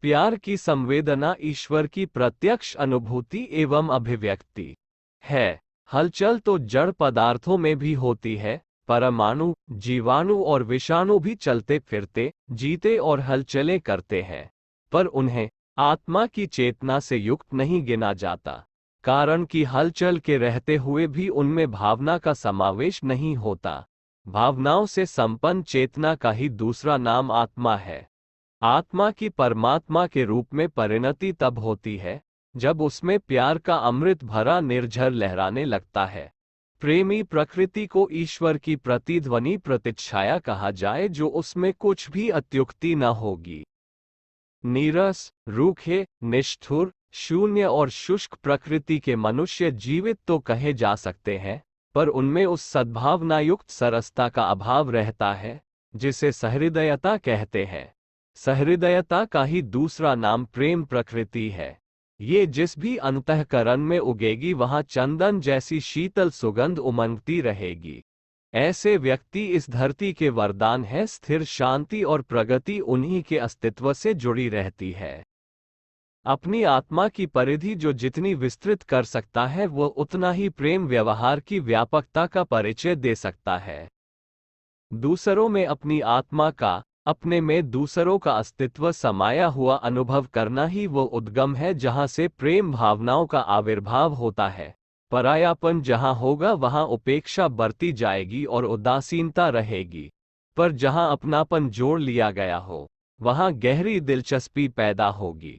प्यार की संवेदना ईश्वर की प्रत्यक्ष अनुभूति एवं अभिव्यक्ति है। हलचल तो जड़ पदार्थों में भी होती है। परमाणु, जीवाणु और विषाणु भी चलते फिरते, जीते और हलचलें करते हैं, पर उन्हें आत्मा की चेतना से युक्त नहीं गिना जाता, कारण कि हलचल के रहते हुए भी उनमें भावना का समावेश नहीं होता। भावनाओं से संपन्न चेतना का ही दूसरा नाम आत्मा है। आत्मा की परमात्मा के रूप में परिणति तब होती है जब उसमें प्यार का अमृत भरा निर्झर लहराने लगता है। प्रेमी प्रकृति को ईश्वर की प्रतिध्वनि प्रतिच्छाया कहा जाए, जो उसमें कुछ भी अत्युक्ति न होगी। नीरस, रूखे, निष्ठुर, शून्य और शुष्क प्रकृति के मनुष्य जीवित तो कहे जा सकते हैं, पर उनमें उस सद्भावनायुक्त सरसता का अभाव रहता है जिसे सहृदयता कहते हैं। सहृदयता का ही दूसरा नाम प्रेम प्रकृति है। ये जिस भी अंतःकरण में उगेगी वहां चंदन जैसी शीतल सुगंध उमंगती रहेगी। ऐसे व्यक्ति इस धरती के वरदान है। स्थिर शांति और प्रगति उन्हीं के अस्तित्व से जुड़ी रहती है। अपनी आत्मा की परिधि जो जितनी विस्तृत कर सकता है, वह उतना ही प्रेम व्यवहार की व्यापकता का परिचय दे सकता है। दूसरों में अपनी आत्मा का, अपने में दूसरों का अस्तित्व समाया हुआ अनुभव करना ही वो उद्गम है जहां से प्रेम भावनाओं का आविर्भाव होता है। परायापन जहां होगा वहां उपेक्षा बरती जाएगी और उदासीनता रहेगी, पर जहां अपनापन जोड़ लिया गया हो वहां गहरी दिलचस्पी पैदा होगी।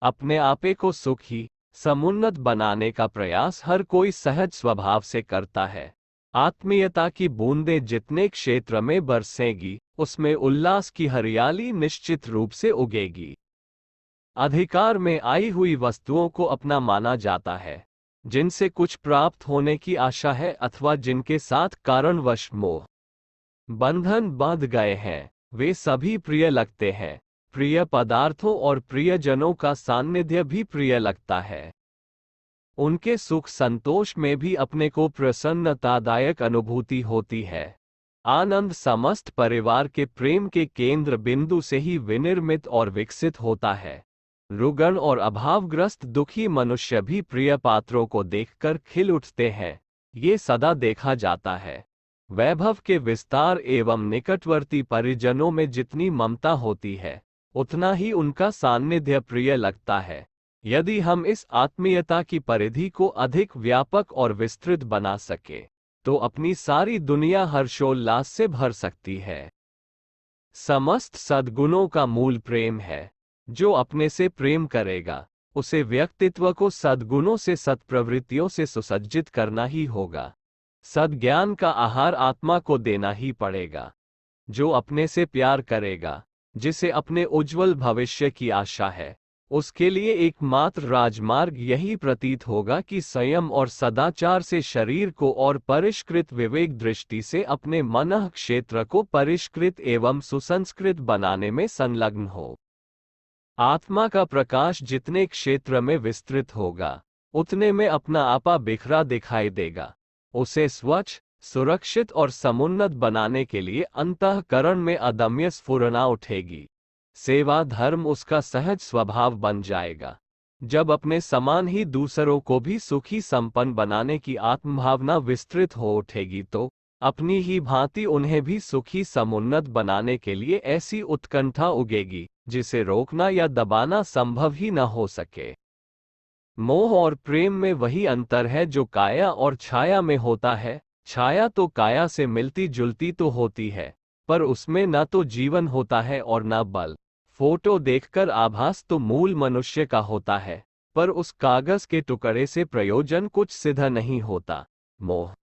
अपने आपे को सुखी, समुन्नत बनाने का प्रयास हर कोई सहज स्वभाव से करता है। आत्मीयता की बूंदें जितने क्षेत्र में बरसेंगी, उसमें उल्लास की हरियाली निश्चित रूप से उगेगी। अधिकार में आई हुई वस्तुओं को अपना माना जाता है, जिनसे कुछ प्राप्त होने की आशा है अथवा जिनके साथ कारणवश मोह बंधन बांध गए हैं, वे सभी प्रिय लगते हैं। प्रिय पदार्थों और प्रियजनों का सान्निध्य भी प्रिय लगता है। उनके सुख संतोष में भी अपने को प्रसन्नतादायक अनुभूति होती है। आनंद समस्त परिवार के प्रेम के केंद्र बिंदु से ही विनिर्मित और विकसित होता है। रुग्ण और अभावग्रस्त दुखी मनुष्य भी प्रिय पात्रों को देखकर खिल उठते हैं, ये सदा देखा जाता है। वैभव के विस्तार एवं निकटवर्ती परिजनों में जितनी ममता होती है, उतना ही उनका सान्निध्य प्रिय लगता है। यदि हम इस आत्मीयता की परिधि को अधिक व्यापक और विस्तृत बना सके, तो अपनी सारी दुनिया हर्षोल्लास से भर सकती है। समस्त सद्गुणों का मूल प्रेम है। जो अपने से प्रेम करेगा, उसे व्यक्तित्व को सद्गुणों से, सत्प्रवृत्तियों से सुसज्जित करना ही होगा। सद्ज्ञान का आहार आत्मा को देना ही पड़ेगा। जो अपने से प्यार करेगा, जिसे अपने उज्जवल भविष्य की आशा है, उसके लिए एकमात्र राजमार्ग यही प्रतीत होगा कि संयम और सदाचार से शरीर को और परिष्कृत विवेक दृष्टि से अपने मनः क्षेत्र को परिष्कृत एवं सुसंस्कृत बनाने में संलग्न हो। आत्मा का प्रकाश जितने क्षेत्र में विस्तृत होगा, उतने में अपना आपा बिखरा दिखाई देगा। उसे स्वच्छ, सुरक्षित और समुन्नत बनाने के लिए अंतःकरण में अदम्य स्फुरना उठेगी। सेवा धर्म उसका सहज स्वभाव बन जाएगा। जब अपने समान ही दूसरों को भी सुखी संपन्न बनाने की आत्मभावना विस्तृत हो उठेगी, तो अपनी ही भांति उन्हें भी सुखी समुन्नत बनाने के लिए ऐसी उत्कंठा उगेगी जिसे रोकना या दबाना संभव ही न हो सके। मोह और प्रेम में वही अंतर है जो काया और छाया में होता है। छाया तो काया से मिलती जुलती तो होती है, पर उसमें न तो जीवन होता है और न बल। फोटो देखकर आभास तो मूल मनुष्य का होता है, पर उस कागज के टुकड़े से प्रयोजन कुछ सिद्ध नहीं होता। मोह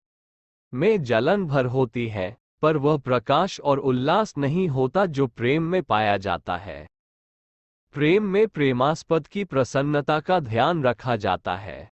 में जलन भर होती है, पर वह प्रकाश और उल्लास नहीं होता जो प्रेम में पाया जाता है। प्रेम में प्रेमास्पद की प्रसन्नता का ध्यान रखा जाता है।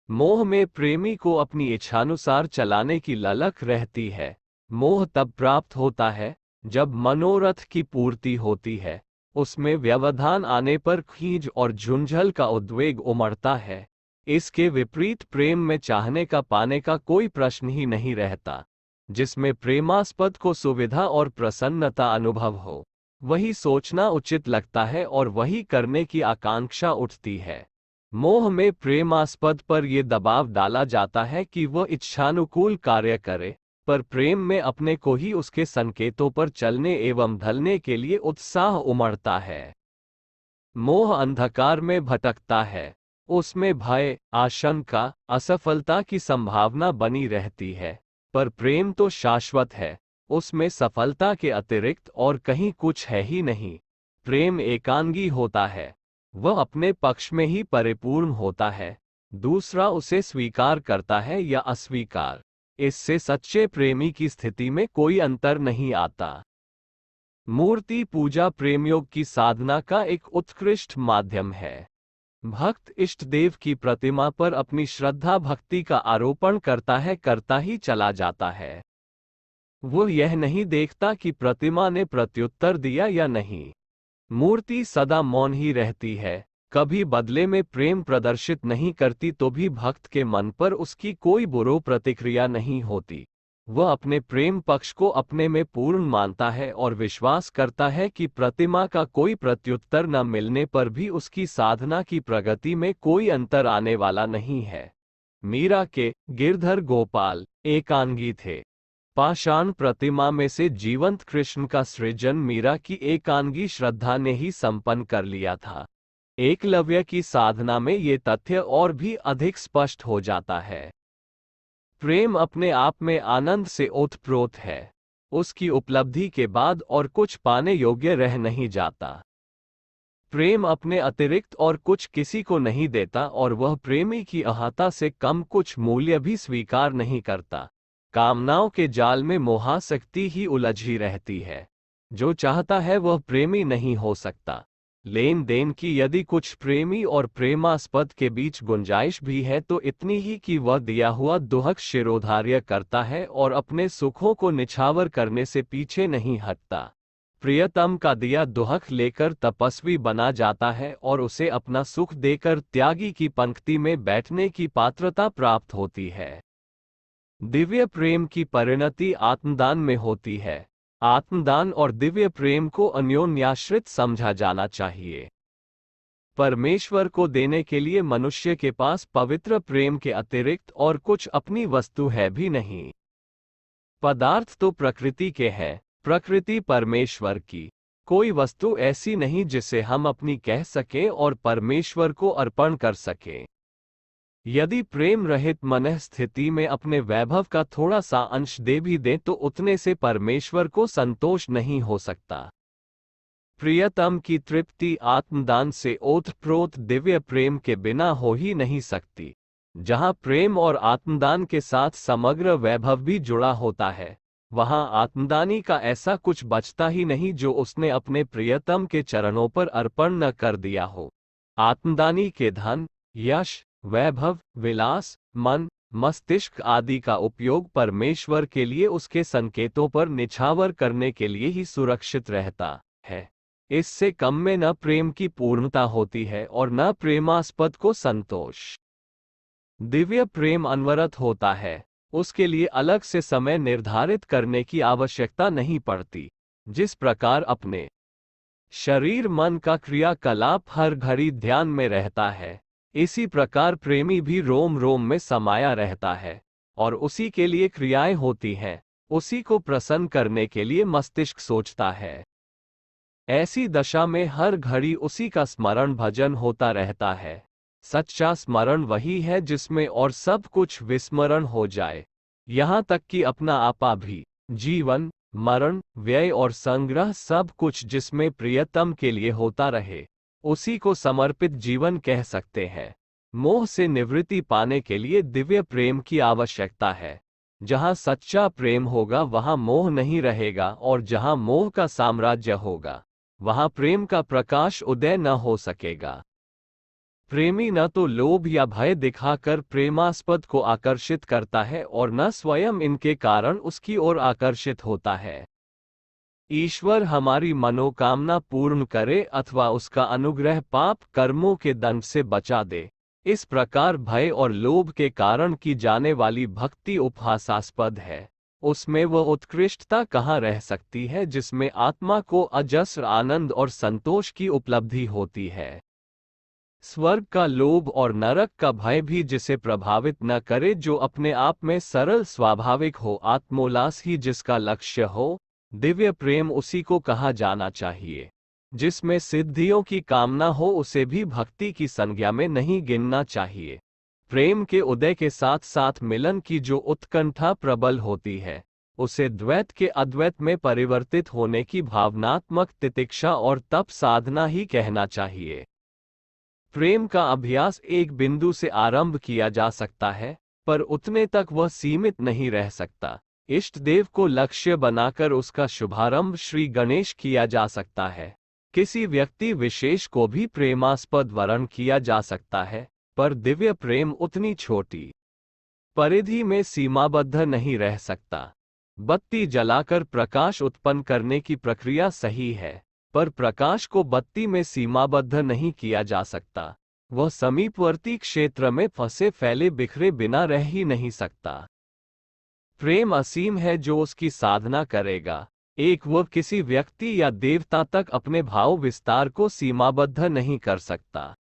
मोह में प्रेमी को अपनी इच्छानुसार चलाने की ललक रहती है। मोह तब प्राप्त होता है जब मनोरथ की पूर्ति होती है। उसमें व्यवधान आने पर खींच और झुंझल का उद्वेग उमड़ता है। इसके विपरीत प्रेम में चाहने का पाने का कोई प्रश्न ही नहीं रहता, जिसमें प्रेमास्पद को सुविधा और प्रसन्नता अनुभव हो। वही सोचना उचित लगता है और वही करने की आकांक्षा उठती है। मोह में प्रेमास्पद पर यह दबाव डाला जाता है कि वह इच्छानुकूल कार्य करे, पर प्रेम में अपने को ही उसके संकेतों पर चलने एवं ढलने के लिए उत्साह उमड़ता है। मोह अंधकार में भटकता है, उसमें भय, आशंका, असफलता की संभावना बनी रहती है, पर प्रेम तो शाश्वत है, उसमें सफलता के अतिरिक्त और कहीं कुछ है ही नहीं। प्रेम एकांगी होता है, वह अपने पक्ष में ही परिपूर्ण होता है, दूसरा उसे स्वीकार करता है या अस्वीकार, इससे सच्चे प्रेमी की स्थिति में कोई अंतर नहीं आता। मूर्ति पूजा प्रेमयोग की साधना का एक उत्कृष्ट माध्यम है। भक्त इष्ट देव की प्रतिमा पर अपनी श्रद्धा भक्ति का आरोपण करता ही चला जाता है। वह यह नहीं देखता कि प्रतिमा ने प्रत्युत्तर दिया या नहीं। मूर्ति सदा मौन ही रहती है, कभी बदले में प्रेम प्रदर्शित नहीं करती तो भी भक्त के मन पर उसकी कोई बुरी प्रतिक्रिया नहीं होती। वह अपने प्रेम पक्ष को अपने में पूर्ण मानता है और विश्वास करता है कि प्रतिमा का कोई प्रत्युत्तर न मिलने पर भी उसकी साधना की प्रगति में कोई अंतर आने वाला नहीं है। मीरा के गिरधर गोपाल एकांगी थे। पाषाण प्रतिमा में से जीवंत कृष्ण का सृजन मीरा की एकांगी श्रद्धा ने ही संपन्न कर लिया था। एकलव्य की साधना में ये तथ्य और भी अधिक स्पष्ट हो जाता है। प्रेम अपने आप में आनंद से ओतप्रोत है, उसकी उपलब्धि के बाद और कुछ पाने योग्य रह नहीं जाता। प्रेम अपने अतिरिक्त और कुछ किसी को नहीं देता और वह प्रेमी की अहाता से कम कुछ मूल्य भी स्वीकार नहीं करता। कामनाओं के जाल में मोहासक्ति ही उलझी रहती है। जो चाहता है वह प्रेमी नहीं हो सकता। लेन देन की यदि कुछ प्रेमी और प्रेमास्पद के बीच गुंजाइश भी है तो इतनी ही कि वह दिया हुआ दुहक शिरोधार्य करता है और अपने सुखों को निछावर करने से पीछे नहीं हटता। प्रियतम का दिया दुहक लेकर तपस्वी बना जाता है और उसे अपना सुख देकर त्यागी की पंक्ति में बैठने की पात्रता प्राप्त होती है। दिव्य प्रेम की परिणति आत्मदान में होती है। आत्मदान और दिव्य प्रेम को अन्योन्याश्रित समझा जाना चाहिए। परमेश्वर को देने के लिए मनुष्य के पास पवित्र प्रेम के अतिरिक्त और कुछ अपनी वस्तु है भी नहीं। पदार्थ तो प्रकृति के हैं, प्रकृति परमेश्वर की। कोई वस्तु ऐसी नहीं जिसे हम अपनी कह सकें और परमेश्वर को अर्पण कर सकें। यदि प्रेम रहित मन स्थिति में अपने वैभव का थोड़ा सा अंश दे भी दें तो उतने से परमेश्वर को संतोष नहीं हो सकता। प्रियतम की तृप्ति आत्मदान से ओतप्रोत दिव्य प्रेम के बिना हो ही नहीं सकती। जहाँ प्रेम और आत्मदान के साथ समग्र वैभव भी जुड़ा होता है, वहाँ आत्मदानी का ऐसा कुछ बचता ही नहीं जो उसने अपने प्रियतम के चरणों पर अर्पण न कर दिया हो। आत्मदानी के धन, यश, वैभव, विलास, मन, मस्तिष्क आदि का उपयोग परमेश्वर के लिए उसके संकेतों पर निछावर करने के लिए ही सुरक्षित रहता है। इससे कम में न प्रेम की पूर्णता होती है और न प्रेमास्पद को संतोष। दिव्य प्रेम अनवरत होता है, उसके लिए अलग से समय निर्धारित करने की आवश्यकता नहीं पड़ती। जिस प्रकार अपने शरीर मन का क्रियाकलाप हर घड़ी ध्यान में रहता है, इसी प्रकार प्रेमी भी रोम रोम में समाया रहता है और उसी के लिए क्रियाएं होती हैं, उसी को प्रसन्न करने के लिए मस्तिष्क सोचता है। ऐसी दशा में हर घड़ी उसी का स्मरण भजन होता रहता है। सच्चा स्मरण वही है जिसमें और सब कुछ विस्मरण हो जाए, यहाँ तक कि अपना आपा भी। जीवन, मरण, व्यय और संग्रह सब कुछ जिसमें प्रियतम के लिए होता रहे, उसी को समर्पित जीवन कह सकते हैं। मोह से निवृत्ति पाने के लिए दिव्य प्रेम की आवश्यकता है। जहाँ सच्चा प्रेम होगा वहाँ मोह नहीं रहेगा और जहाँ मोह का साम्राज्य होगा वहाँ प्रेम का प्रकाश उदय न हो सकेगा। प्रेमी न तो लोभ या भय दिखाकर प्रेमास्पद को आकर्षित करता है और न स्वयं इनके कारण उसकी ओर आकर्षित होता है। ईश्वर हमारी मनोकामना पूर्ण करे अथवा उसका अनुग्रह पाप कर्मों के दंड से बचा दे। इस प्रकार भय और लोभ के कारण की जाने वाली भक्ति उपहासास्पद है। उसमें वह उत्कृष्टता कहाँ रह सकती है जिसमें आत्मा को अजस्र आनंद और संतोष की उपलब्धि होती है। स्वर्ग का लोभ और नरक का भय भी जिसे प्रभावित न करे, जो अपने आप में सरल स्वाभाविक हो, आत्मोल्लास ही जिसका लक्ष्य हो, दिव्य प्रेम उसी को कहा जाना चाहिए। जिसमें सिद्धियों की कामना हो उसे भी भक्ति की संज्ञा में नहीं गिनना चाहिए। प्रेम के उदय के साथ साथ मिलन की जो उत्कंठा प्रबल होती है, उसे द्वैत के अद्वैत में परिवर्तित होने की भावनात्मक तितिक्षा और तप साधना ही कहना चाहिए। प्रेम का अभ्यास एक बिंदु से आरंभ किया जा सकता है, पर उतने तक वह सीमित नहीं रह सकता। इष्ट देव को लक्ष्य बनाकर उसका शुभारंभ श्री गणेश किया जा सकता है। किसी व्यक्ति विशेष को भी प्रेमास्पद वर्ण किया जा सकता है, पर दिव्य प्रेम उतनी छोटी परिधि में सीमाबद्ध नहीं रह सकता। बत्ती जलाकर प्रकाश उत्पन्न करने की प्रक्रिया सही है, पर प्रकाश को बत्ती में सीमाबद्ध नहीं किया जा सकता। वह समीपवर्ती क्षेत्र में फंसे फैले बिखरे बिना रह ही नहीं सकता। प्रेम असीम है जो उसकी साधना करेगा। एक वह किसी व्यक्ति या देवता तक अपने भाव विस्तार को सीमाबद्ध नहीं कर सकता।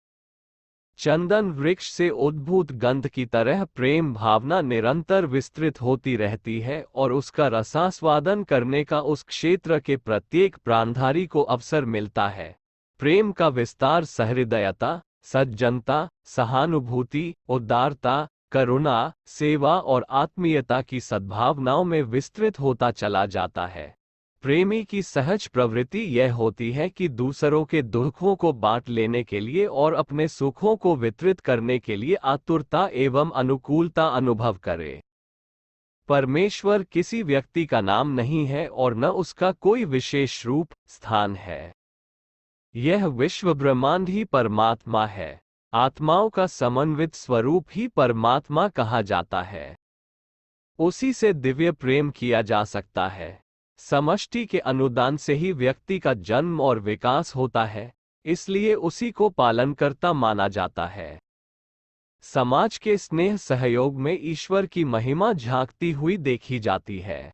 चंदन वृक्ष से उद्भूत गंध की तरह प्रेम भावना निरंतर विस्तृत होती रहती है और उसका रसास्वादन करने का उस क्षेत्र के प्रत्येक प्राणधारी को अवसर मिलता है। प्रेम का विस्तार सहृदयता, सज्जनता, सहानुभूति, उदारता, करुणा, सेवा और आत्मीयता की सद्भावनाओं में विस्तृत होता चला जाता है। प्रेमी की सहज प्रवृत्ति यह होती है कि दूसरों के दुखों को बांट लेने के लिए और अपने सुखों को वितरित करने के लिए आतुरता एवं अनुकूलता अनुभव करे। परमेश्वर किसी व्यक्ति का नाम नहीं है और न उसका कोई विशेष रूप स्थान है। यह विश्व ब्रह्मांड ही परमात्मा है। आत्माओं का समन्वित स्वरूप ही परमात्मा कहा जाता है। उसी से दिव्य प्रेम किया जा सकता है। समष्टि के अनुदान से ही व्यक्ति का जन्म और विकास होता है, इसलिए उसी को पालनकर्ता माना जाता है। समाज के स्नेह सहयोग में ईश्वर की महिमा झांकती हुई देखी जाती है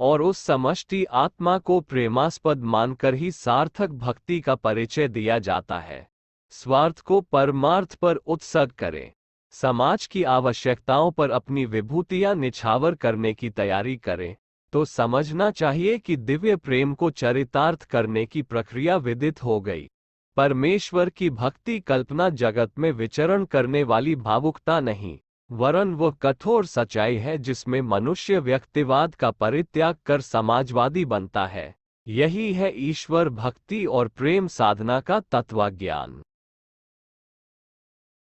और उस समष्टि आत्मा को प्रेमास्पद मानकर ही सार्थक भक्ति का परिचय दिया जाता है। स्वार्थ को परमार्थ पर उत्सर्ग करें, समाज की आवश्यकताओं पर अपनी विभूतियां निछावर करने की तैयारी करें, तो समझना चाहिए कि दिव्य प्रेम को चरितार्थ करने की प्रक्रिया विदित हो गई। परमेश्वर की भक्ति कल्पना जगत में विचरण करने वाली भावुकता नहीं, वरन वह कठोर सच्चाई है जिसमें मनुष्य व्यक्तिवाद का परित्याग कर समाजवादी बनता है। यही है ईश्वर भक्ति और प्रेम साधना का तत्वज्ञान।